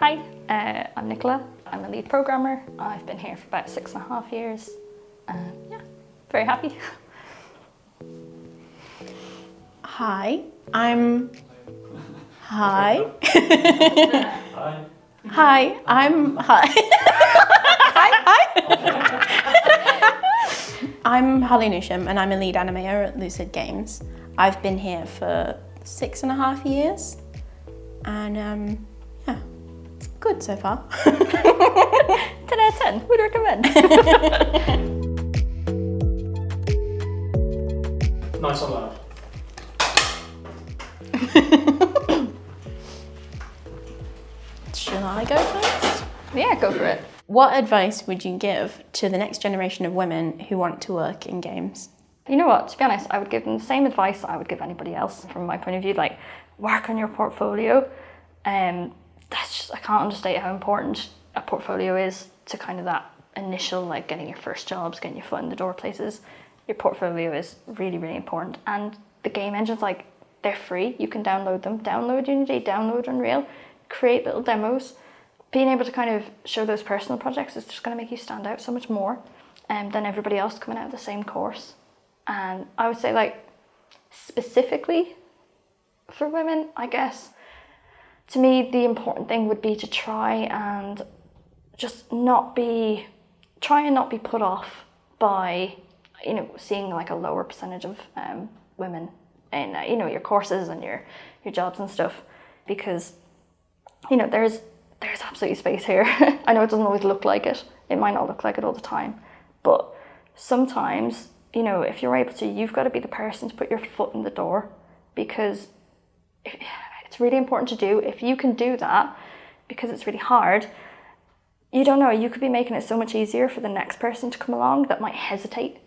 Hi, I'm Nicola. I'm a lead programmer. I've been here for about 6.5 years. Yeah, very happy. Hi, I'm Hollie Nicola and I'm a lead animator at Lucid Games. I've been here for 6.5 years and yeah, it's good so far. 10 out of 10, would recommend. Nice and loud. Shall I go first? Yeah, go for it. What advice would you give to the next generation of women who want to work in games? You know what, to be honest, I would give them the same advice I would give anybody else from my point of view, like work on your portfolio. That's just, I can't understate how important a portfolio is to kind of that initial, like getting your first jobs, getting your foot in the door places. Your portfolio is really, really important. And the game engines, like, they're free. You can download them. Download Unity, download Unreal, create little demos. Being able to kind of show those personal projects is just going to make you stand out so much more than everybody else coming out of the same course. And I would say, like, specifically for women, I guess, to me, the important thing would be to try and not be put off by, you know, seeing like a lower percentage of women in, you know, your courses and your jobs and stuff, because, you know, there's absolutely space here. I know it doesn't always look like it. It might not look like it all the time, but sometimes, you know, if you're able to, you've got to be the person to put your foot in the door, because it's really important to do. If you can do that, because it's really hard, you don't know, you could be making it so much easier for the next person to come along that might hesitate,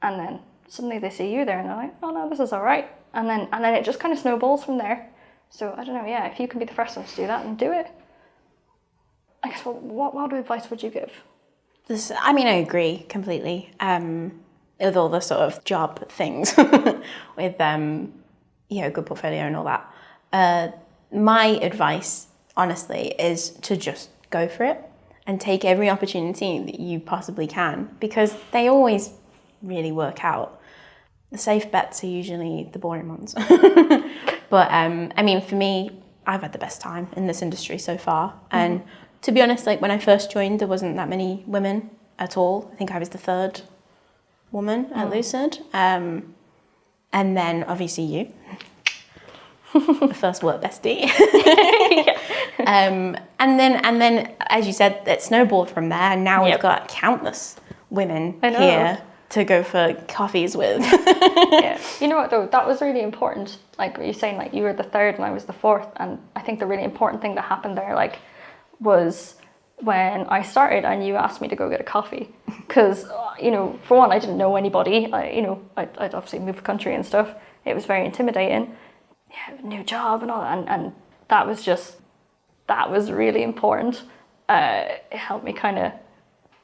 and then suddenly they see you there and they're like, oh no, this is all right, and then it just kind of snowballs from there. So I don't know, yeah, if you can be the first one to do that and do it. I guess what advice would you give? I mean, I agree completely with all the sort of job things with you know, good portfolio and all that. My advice, honestly, is to just go for it and take every opportunity that you possibly can, because they always really work out. The safe bets are usually the boring ones. But I mean, for me, I've had the best time in this industry so far. And to be honest, like when I first joined, there wasn't that many women at all. I think I was the third woman at Lucid. And then obviously you. The first work bestie. And then, as you said, it snowballed from there, and now we've got countless women here to go for coffees with. Yeah. You know what though, that was really important. Like you're saying, like you were the third and I was the fourth, and I think the really important thing that happened there, like, was when I started and you asked me to go get a coffee, because you know, for one, I didn't know anybody. I'd obviously moved the country and stuff. It was very intimidating. Yeah, new job and all that, and that was really important. It helped me kind of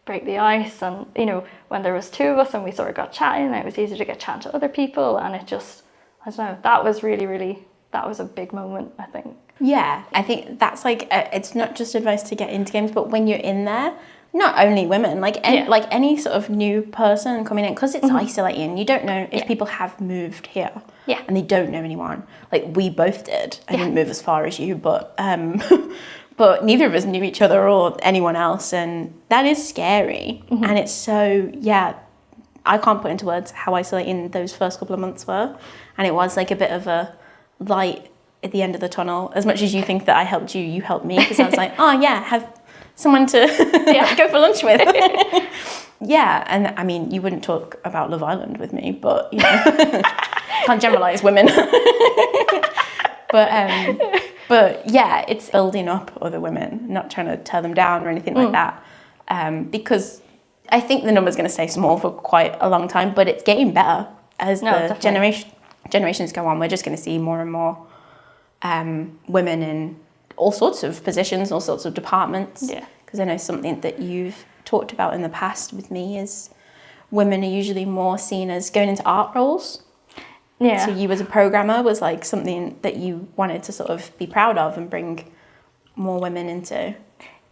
break the ice, and you know, when there was two of us and we sort of got chatting, it was easy to get chatting to other people, and it just, I don't know, that was really, that was a big moment, I think. Yeah, I think that's like, it's not just advice to get into games, but when you're in there, not only women, like any sort of new person coming in, because it's isolating. You don't know if people have moved here, and they don't know anyone. Like we both did. I didn't move as far as you, but but neither of us knew each other or anyone else, and that is scary. And it's so, I can't put into words how isolating those first couple of months were, and it was like a bit of a light at the end of the tunnel. As much as you think that I helped you, you helped me, because I was like, oh yeah, have someone to go for lunch with. Yeah, and I mean, you wouldn't talk about Love Island with me, but you know, can't generalize women. But yeah, it's building up other women, not trying to tear them down or anything like that. Because I think the number's going to stay small for quite a long time, but it's getting better as the generations go on. We're just going to see more and more women in all sorts of positions, all sorts of departments. Yeah. Because I know something that you've talked about in the past with me is women are usually more seen as going into art roles. Yeah. So you as a programmer was like something that you wanted to sort of be proud of and bring more women into?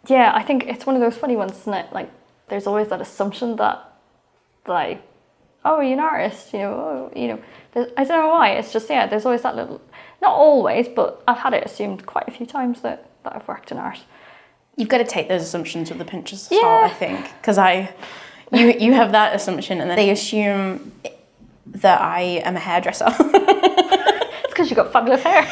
Yeah, I think it's one of those funny ones, isn't it? Like, there's always that assumption that, like, oh, you're an artist, you know, oh, you know. I don't know why, it's just, yeah, there's always that little, not always, but I've had it assumed quite a few times that I've worked in art. You've got to take those assumptions with a pinch of salt, I think, because you have that assumption, and then they assume that I am a hairdresser. It's because you've got fabulous hair.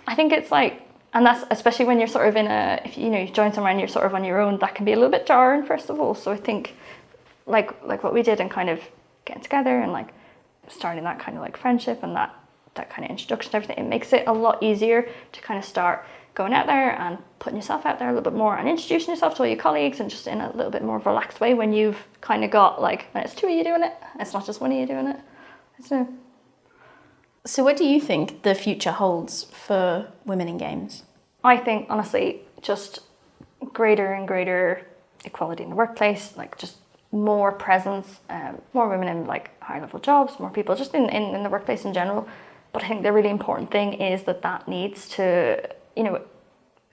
I think it's like, and that's especially when you're sort of if you join somewhere and you're sort of on your own, that can be a little bit jarring, first of all. So I think like what we did and kind of getting together and like starting that kind of like friendship and that kind of introduction to everything, it makes it a lot easier to kind of start going out there and putting yourself out there a little bit more and introducing yourself to all your colleagues and just in a little bit more relaxed way when you've kind of got like, when it's two of you doing it, it's not just one of you doing it. I don't know. So what do you think the future holds for women in games? I think, honestly, just greater and greater equality in the workplace, like just more presence, more women in like higher level jobs, more people just in the workplace in general. But I think the really important thing is that needs to,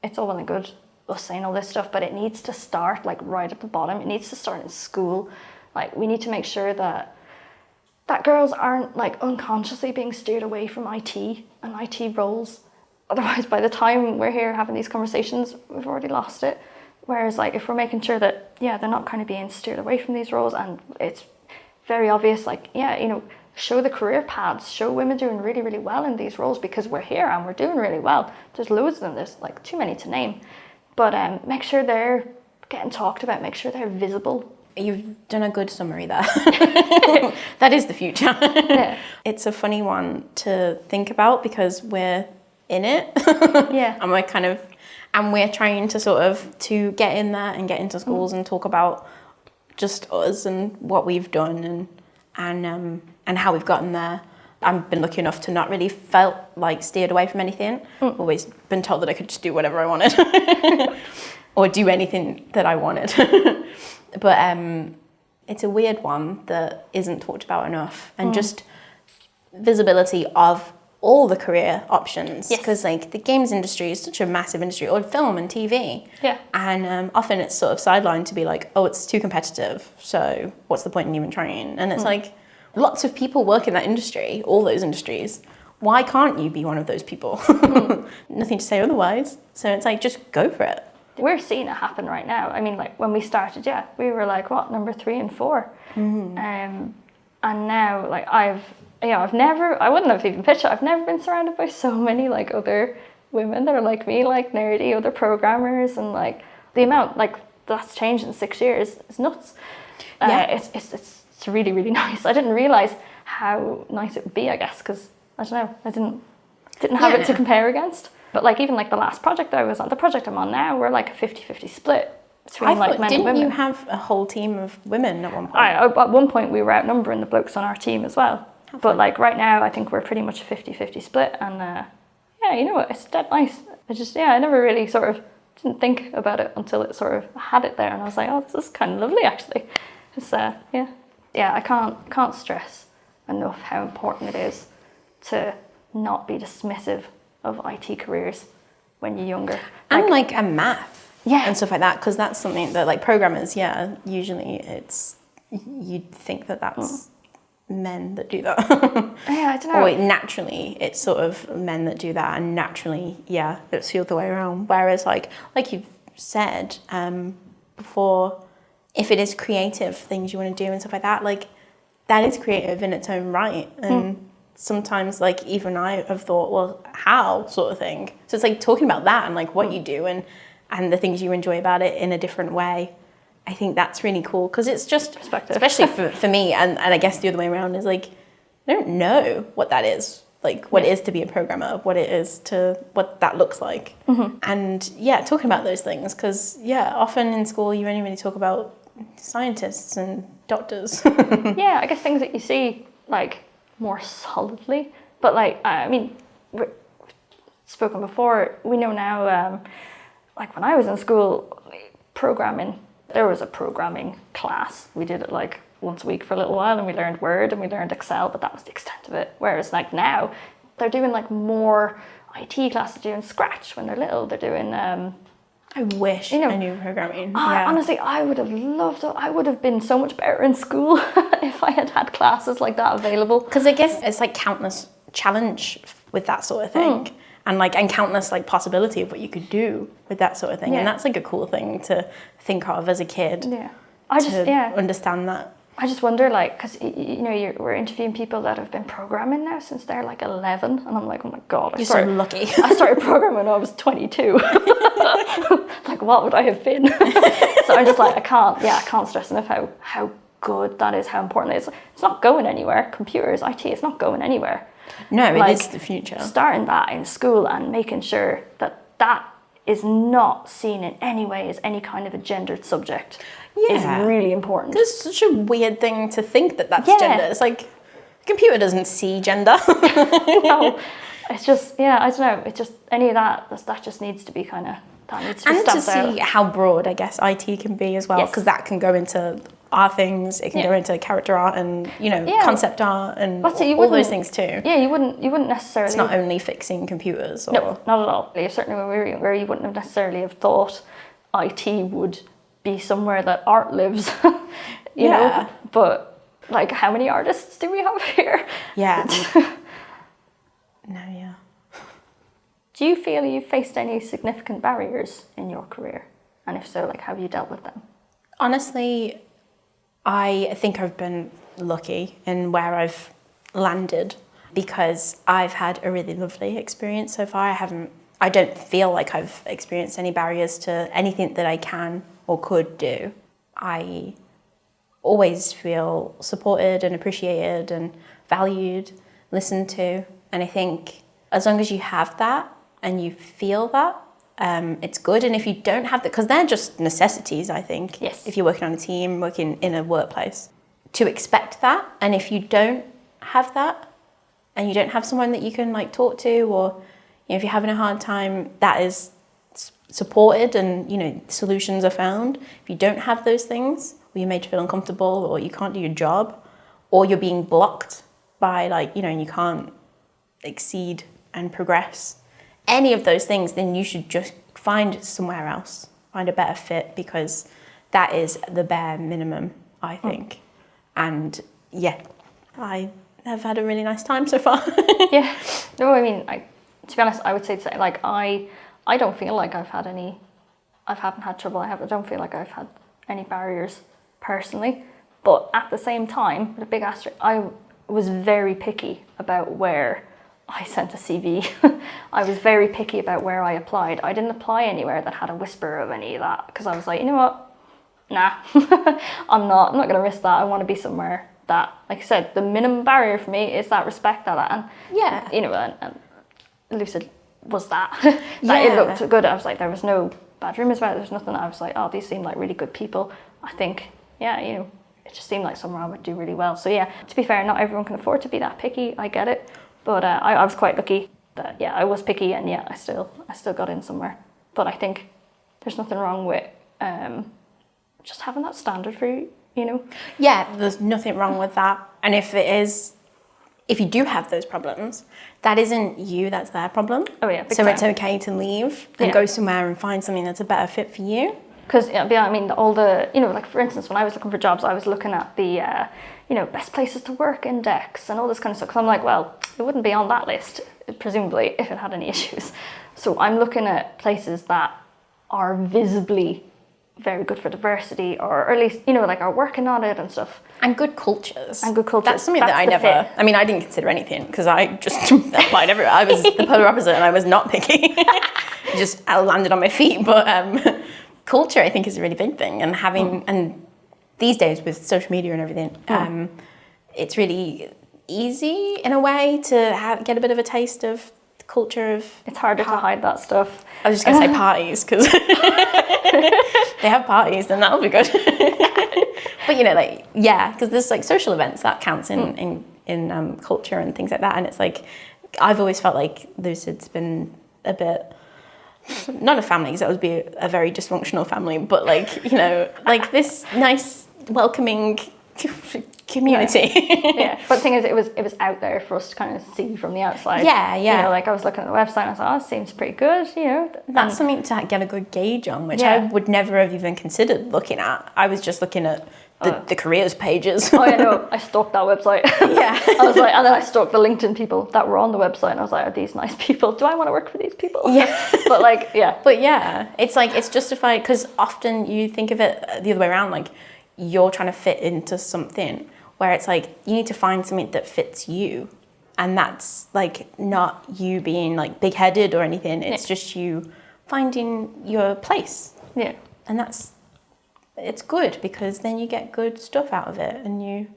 it's all well and good us saying all this stuff, but it needs to start like right at the bottom. It needs to start in school. Like we need to make sure that girls aren't like unconsciously being steered away from IT and IT roles. Otherwise, by the time we're here having these conversations, we've already lost it. Whereas like if we're making sure that, they're not kind of being steered away from these roles and it's very obvious, like, show the career paths, show women doing really, really well in these roles because we're here and we're doing really well. There's loads of them, there's like too many to name. But make sure they're getting talked about, make sure they're visible. You've done a good summary there. That is the future. Yeah. It's a funny one to think about because we're in it. Yeah. And we're trying to sort of to get in there and get into schools and talk about just us and what we've done and how we've gotten there. I've been lucky enough to not really felt like steered away from anything. Always been told that I could just do whatever I wanted or do anything that I wanted. But it's a weird one that isn't talked about enough, and just visibility of all the career options. Because like the games industry is such a massive industry, or film and TV. Yeah. And often it's sort of sidelined to be like, oh, it's too competitive, so what's the point in even trying? And it's like, lots of people work in that industry, all those industries. Why can't you be one of those people? Nothing to say otherwise. So it's like, just go for it. We're seeing it happen right now. I mean, like when we started, we were like, what, number 3 and 4? And now, like I wouldn't have even pitched it. I've never been surrounded by so many like other women that are like me, like nerdy, other programmers, and like the amount like that's changed in 6 years is nuts. It's really, really nice. I didn't realize how nice it would be, I guess, because I don't know, I didn't have it to compare against. But like even like the last project that I was on, the project I'm on now, we're like a 50-50 split between like men and women. Didn't you have a whole team of women at one point? At one point we were outnumbering the blokes on our team as well. But like right now I think we're pretty much a 50-50 split, and you know what, it's dead nice. I never really sort of didn't think about it until it sort of had it there, and I was like, oh, this is kind of lovely actually. It's I can't stress enough how important it is to not be dismissive of IT careers when you're younger. And like a math and stuff like that, because that's something that like programmers, usually it's, you'd think that that's men that do that. I don't know. Or naturally it's sort of men that do that, and naturally, it's the other way around. Whereas like you've said before, if it is creative things you want to do and stuff like that, like that is creative in its own right. And sometimes like even I have thought, well, how sort of thing. So it's like talking about that and like what you do and the things you enjoy about it in a different way. I think that's really cool, because it's just, especially for me, and I guess the other way around is like, I don't know what that is. Like what it is to be a programmer, what that looks like. And talking about those things, because often in school you only really talk about scientists and doctors. I guess things that you see like more solidly, but like I mean, we've spoken before, we know now, like when I was in school, programming, there was a programming class. We did it like once a week for a little while, and we learned Word and we learned Excel, but that was the extent of it. Whereas like now, they're doing like more IT classes, doing Scratch when they're little. They're doing I wish I knew programming. Honestly, I would have loved it. I would have been so much better in school if I had had classes like that available. Because I guess it's like countless challenge with that sort of thing. And countless like possibility of what you could do with that sort of thing. And that's like a cool thing to think of as a kid. Yeah. Understand that. I just wonder, like, because, we're interviewing people that have been programming now since they're like 11. And I'm like, oh my God. You're so lucky. I started programming when I was 22. Like, what would I have been? So I'm just like, I can't stress enough how good that is, how important it is. It's not going anywhere. Computers, IT, it's not going anywhere. No, like, it is the future. Starting that in school and making sure that is not seen in any way as any kind of a gendered subject is really important. It's such a weird thing to think that that's gender. It's like, the computer doesn't see gender. No, it's just, I don't know. It's just, any of that just needs to be that needs to be stamped out. And to see how broad, I guess, IT can be as well, because that can go into art things, it can go into character art and, concept art and all those things too. Yeah, you wouldn't necessarily... It's not only fixing computers. Or... No, not at all. Certainly when we were younger, you wouldn't have necessarily have thought IT would be somewhere that art lives, you know? But, like, how many artists do we have here? Yeah. Do you feel you've faced any significant barriers in your career? And if so, like, how have you dealt with them? Honestly, I think I've been lucky in where I've landed because I've had a really lovely experience so far. I don't feel like I've experienced any barriers to anything that I can or could do. I always feel supported and appreciated and valued, listened to. And I think as long as you have that and you feel that, it's good. And if you don't have that, because they're just necessities, I think. Yes. If you're working on a team, working in a workplace, to expect that. And if you don't have that, and you don't have someone that you can like talk to, or if you're having a hard time, that is supported and solutions are found. If you don't have those things, or you're made to feel uncomfortable, or you can't do your job, or you're being blocked by and you can't exceed and progress, any of those things, then you should just find somewhere else, find a better fit, because that is the bare minimum, I think. And I have had a really nice time so far. Yeah. No, I mean, to be honest, I would say like I don't feel like I haven't had trouble. I don't feel like I've had any barriers personally. But at the same time, with a big asterisk, I was very picky about where I sent a CV. I was very picky about where I applied. I didn't apply anywhere that had a whisper of any of that, because I was like, you know what? Nah, I'm not going to risk that. I want to be somewhere that, like I said, the minimum barrier for me is that respect that. And Lucid was that. It looked good. I was like, there was no bad rumours about it. There's nothing. I was like, oh, these seem like really good people. I think, it just seemed like somewhere I would do really well. So to be fair, not everyone can afford to be that picky. I get it. But I was quite lucky that, I was picky, and I still got in somewhere. But I think there's nothing wrong with just having that standard for you, Yeah, there's nothing wrong with that. And if you do have those problems, that isn't you, that's their problem. Oh yeah, so it's okay to leave and go somewhere and find something that's a better fit for you. Because, I mean, all the, like, for instance, when I was looking for jobs, I was looking at the, best places to work index and all this kind of stuff. Because I'm like, well, it wouldn't be on that list, presumably, if it had any issues. So I'm looking at places that are visibly very good for diversity, or at least, are working on it and stuff. And good cultures. That's something that I never, fit. I mean, I didn't consider anything, because I just applied everywhere. I was the polar opposite, and I was not picky. I landed on my feet, but... culture, I think, is a really big thing, and and these days with social media and everything, it's really easy in a way to get a bit of a taste of the culture of. It's harder to hide that stuff. I was just going to say parties, because they have parties, then that'll be good. But because there's like social events that counts in culture and things like that, and it's like I've always felt like Lucid's been a bit. Not a family, because that would be a very dysfunctional family, but like this nice, welcoming community. Yeah, but the thing is, it was out there for us to kind of see from the outside. Yeah. You know, like I was looking at the website and I thought, oh, it seems pretty good, you know. That's something to get a good gauge on, which I would never have even considered looking at. I was just looking at the careers pages. Oh, yeah, no, I stalked that website. Yeah. I was like, and then I stalked the LinkedIn people that were on the website, and I was like, are these nice people? Do I want to work for these people? Yeah. But like, yeah. But yeah, it's like, it's justified, because often you think of it the other way around, like you're trying to fit into something where it's like, you need to find something that fits you. And that's like not you being like big-headed or anything. It's just you finding your place. Yeah. And it's good, because then you get good stuff out of it and you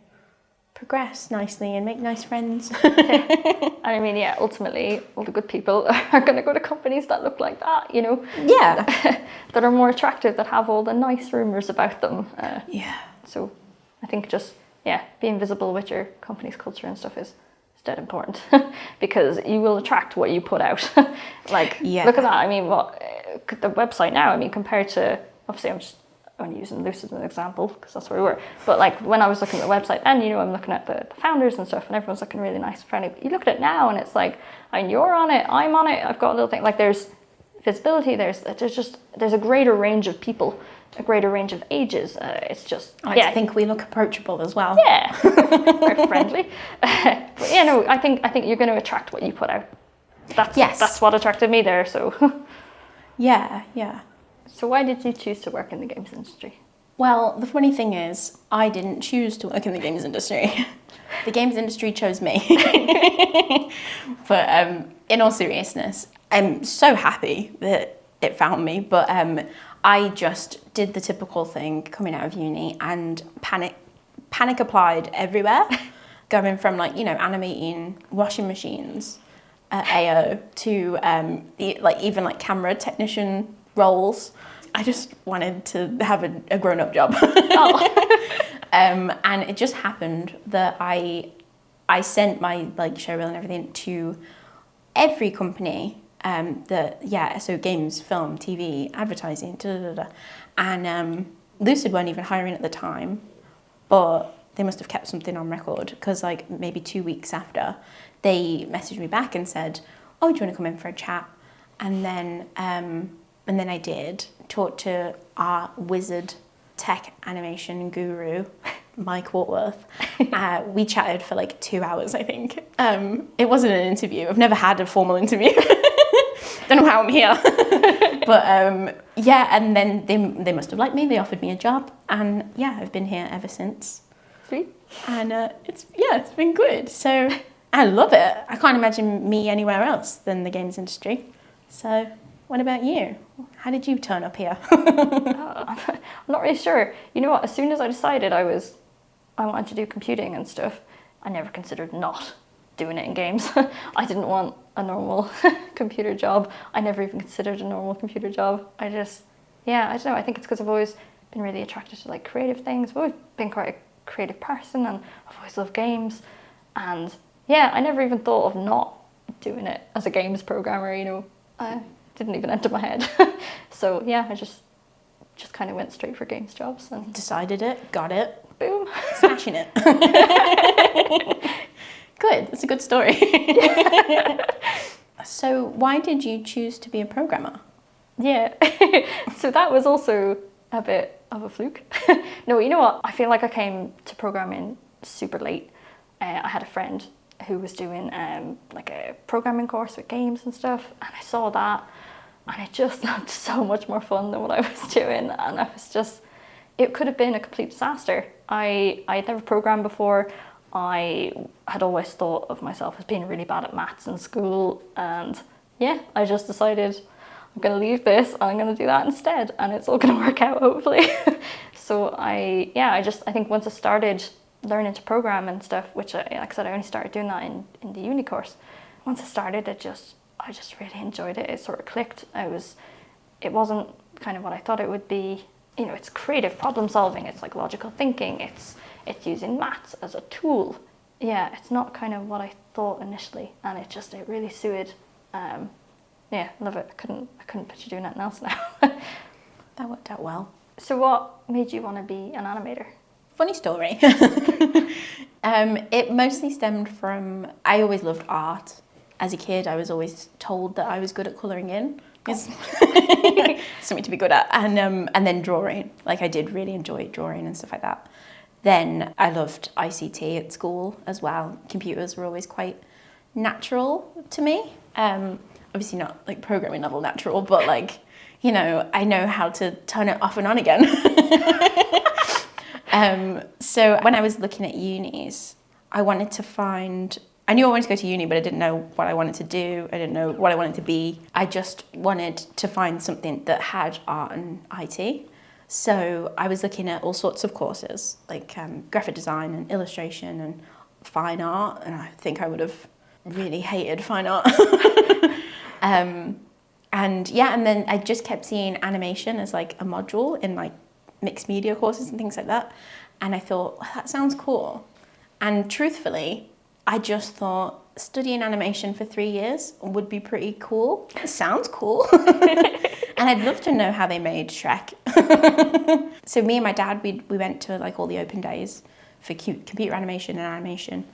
progress nicely and make nice friends. And I mean, yeah, ultimately, all the good people are going to go to companies that look like that, you know? Yeah. That are more attractive, that have all the nice rumours about them. Yeah. So I think just, being visible with your company's culture and stuff is dead important, because you will attract what you put out. Like, look at that. I mean, the website now, I mean, compared to, obviously I'm just only using Lucid as an example because that's where we were, but like when I was looking at the website then, you know, I'm looking at the founders and stuff and everyone's looking really nice and friendly, but you look at it now and it's like, I mean, you're on it, I'm on it, I've got a little thing, like there's visibility, there's a greater range of people, a greater range of ages. It's just, I think we look approachable as well. Yeah, very friendly. But yeah, no, I think you're going to attract what you put out. That's what attracted me there. So yeah. So why did you choose to work in the games industry? Well, the funny thing is, I didn't choose to work in the games industry. The games industry chose me. But in all seriousness, I'm so happy that it found me. But I just did the typical thing coming out of uni and panic applied everywhere. Going from like, you know, animating washing machines at AO to even like camera technician roles. I just wanted to have a grown-up job. And it just happened that I sent my like showreel and everything to every company so games, film, TV, advertising, and Lucid weren't even hiring at the time, but they must have kept something on record, because like maybe 2 weeks after, they messaged me back and said, oh, do you want to come in for a chat? And then I did talk to our wizard tech animation guru, Mike Wartworth. We chatted for like 2 hours, I think. It wasn't an interview. I've never had a formal interview. Don't know how I'm here. But and then they must have liked me. They offered me a job, and I've been here ever since. Sweet. And it's been good. So I love it. I can't imagine me anywhere else than the games industry. So what about you? How did you turn up here? I'm not really sure. You know what? As soon as I decided I wanted to do computing and stuff, I never considered not doing it in games. I didn't want a normal computer job. I never even considered a normal computer job. I don't know. I think it's because I've always been really attracted to like creative things. I've always been quite a creative person, and I've always loved games. And I never even thought of not doing it as a games programmer, you know. Didn't even enter my head. So I just kind of went straight for games jobs and decided it, got it, boom, smashing it. Good, that's a good story. So why did you choose to be a programmer? So that was also a bit of a fluke. No, you know what? I feel like I came to programming super late. I had a friend who was doing like a programming course with games and stuff, and I saw that, and it just looked so much more fun than what I was doing, and it could have been a complete disaster. I'd never programmed before. I had always thought of myself as being really bad at maths in school, and I just decided I'm going to leave this and I'm going to do that instead, and it's all going to work out hopefully. So I think once I started learning to program and stuff, which like I said, I only started doing that in the uni course. Once I started, I just really enjoyed it. It sort of clicked. It wasn't kind of what I thought it would be. You know, it's creative problem solving. It's like logical thinking. It's using maths as a tool. It's not kind of what I thought initially, and it really suited. Love it. I couldn't picture doing anything else now. That worked out well. So what made you want to be an animator? Funny story. It mostly stemmed from, I always loved art. As a kid, I was always told that I was good at colouring in. It's something to be good at. And then drawing. Like, I did really enjoy drawing and stuff like that. Then I loved ICT at school as well. Computers were always quite natural to me. Obviously not like programming level natural, but like, you know, I know how to turn it off and on again. So when I was looking at unis, I knew I wanted to go to uni, but I didn't know what I wanted to do. I didn't know what I wanted to be. I just wanted to find something that had art and IT. So I was looking at all sorts of courses, like graphic design and illustration and fine art. And I think I would have really hated fine art. And then I just kept seeing animation as like a module in like mixed media courses and things like that. And I thought, that sounds cool. And truthfully, I just thought studying animation for 3 years would be pretty cool. It sounds cool. And I'd love to know how they made Shrek. So me and my dad, we went to like all the open days for computer animation and animation,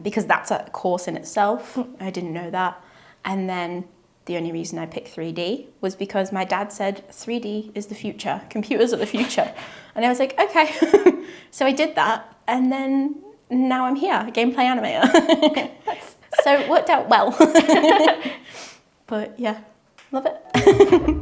because that's a course in itself. I didn't know that. And then the only reason I picked 3D was because my dad said 3D is the future, computers are the future. And I was like, okay. So I did that, and then now I'm here, gameplay animator. So it worked out well. But yeah, love it.